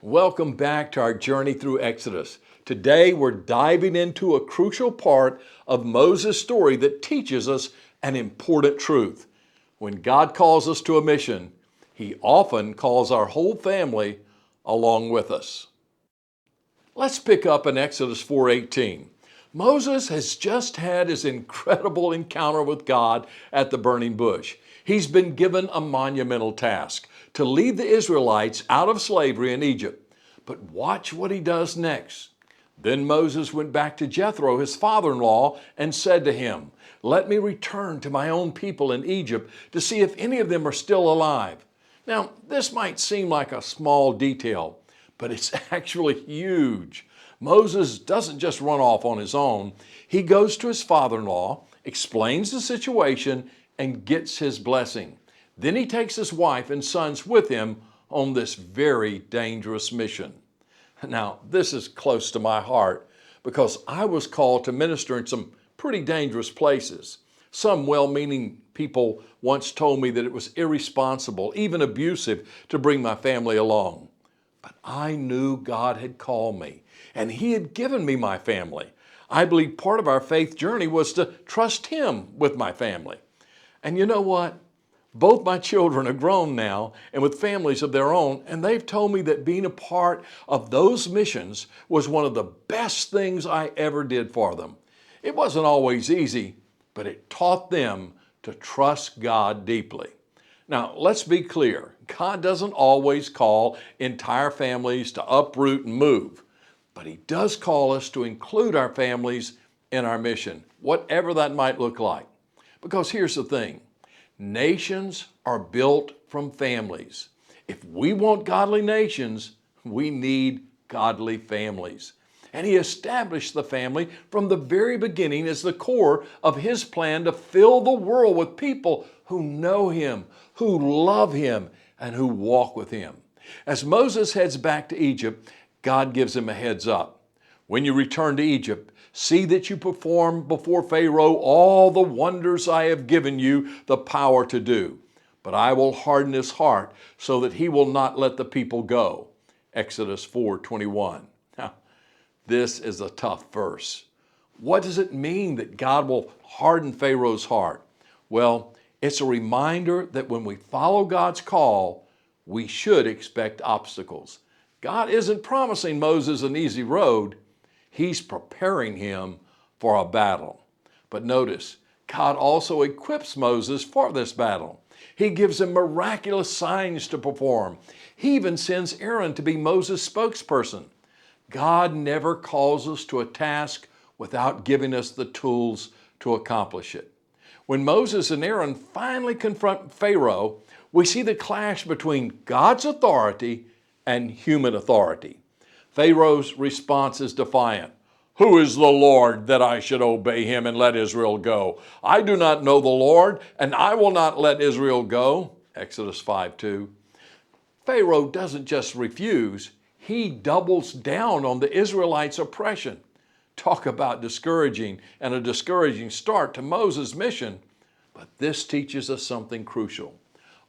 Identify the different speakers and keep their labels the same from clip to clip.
Speaker 1: Welcome back to our journey through Exodus. Today we're diving into a crucial part of Moses' story that teaches us an important truth. When God calls us to a mission, He often calls our whole family along with us. Let's pick up in Exodus 4:18. Moses has just had his incredible encounter with God at the burning bush. He's been given a monumental task to lead the Israelites out of slavery in Egypt. But watch what he does next. Then Moses went back to Jethro, his father-in-law, and said to him, "Let me return to my own people in Egypt to see if any of them are still alive." Now, this might seem like a small detail, but it's actually huge. Moses doesn't just run off on his own. He goes to his father-in-law, explains the situation, and gets his blessing. Then he takes his wife and sons with him on this very dangerous mission. Now, this is close to my heart because I was called to minister in some pretty dangerous places. Some well-meaning people once told me that it was irresponsible, even abusive, to bring my family along. But I knew God had called me, and He had given me my family. I believe part of our faith journey was to trust Him with my family. And you know what? Both my children are grown now and with families of their own, and they've told me that being a part of those missions was one of the best things I ever did for them. It wasn't always easy, but it taught them to trust God deeply. Now, let's be clear. God doesn't always call entire families to uproot and move, but He does call us to include our families in our mission, whatever that might look like. Because here's the thing. Nations are built from families. If we want godly nations, we need godly families. And He established the family from the very beginning as the core of His plan to fill the world with people who know Him, who love Him, and who walk with Him. As Moses heads back to Egypt, God gives him a heads up. When you return to Egypt, see that you perform before Pharaoh all the wonders I have given you the power to do. But I will harden his heart so that he will not let the people go. Exodus 4:21. Now, this is a tough verse. What does it mean that God will harden Pharaoh's heart? Well, it's a reminder that when we follow God's call, we should expect obstacles. God isn't promising Moses an easy road. He's preparing him for a battle. But notice, God also equips Moses for this battle. He gives him miraculous signs to perform. He even sends Aaron to be Moses' spokesperson. God never calls us to a task without giving us the tools to accomplish it. When Moses and Aaron finally confront Pharaoh, we see the clash between God's authority and human authority. Pharaoh's response is defiant. "Who is the Lord that I should obey him and let Israel go? I do not know the Lord, and I will not let Israel go." Exodus 5:2. Pharaoh doesn't just refuse, he doubles down on the Israelites' oppression. Talk about discouraging and a discouraging start to Moses' mission. But this teaches us something crucial.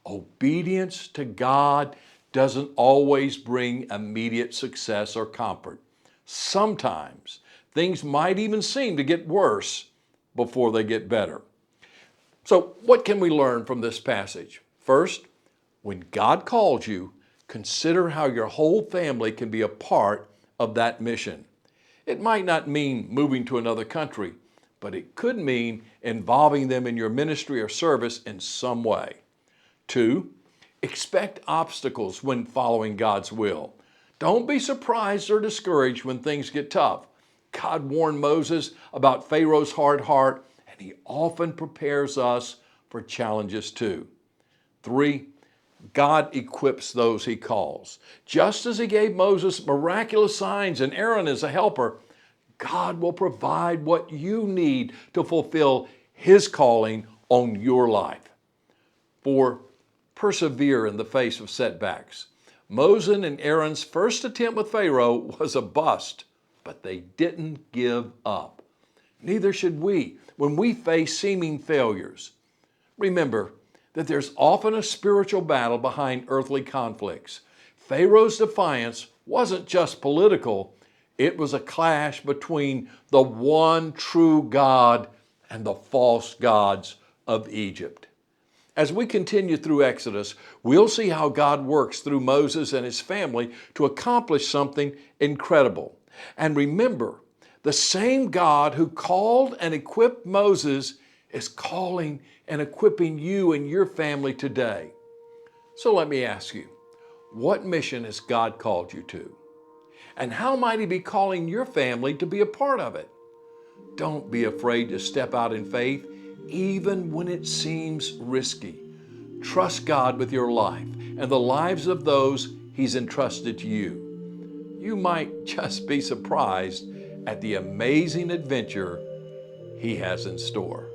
Speaker 1: Obedience to God doesn't always bring immediate success or comfort. Sometimes things might even seem to get worse before they get better. So what can we learn from this passage? First, when God calls you, consider how your whole family can be a part of that mission. It might not mean moving to another country, but it could mean involving them in your ministry or service in some way. Two, expect obstacles when following God's will. Don't be surprised or discouraged when things get tough. God warned Moses about Pharaoh's hard heart, and He often prepares us for challenges too. Three, God equips those He calls. Just as He gave Moses miraculous signs and Aaron as a helper, God will provide what you need to fulfill His calling on your life. Four, persevere in the face of setbacks. Moses and Aaron's first attempt with Pharaoh was a bust, but they didn't give up. Neither should we when we face seeming failures. Remember that there's often a spiritual battle behind earthly conflicts. Pharaoh's defiance wasn't just political, it was a clash between the one true God and the false gods of Egypt. As we continue through Exodus, we'll see how God works through Moses and his family to accomplish something incredible. And remember, the same God who called and equipped Moses is calling and equipping you and your family today. So let me ask you, what mission has God called you to? And how might he be calling your family to be a part of it? Don't be afraid to step out in faith, even when it seems risky. Trust God with your life and the lives of those he's entrusted to you. You might just be surprised at the amazing adventure he has in store.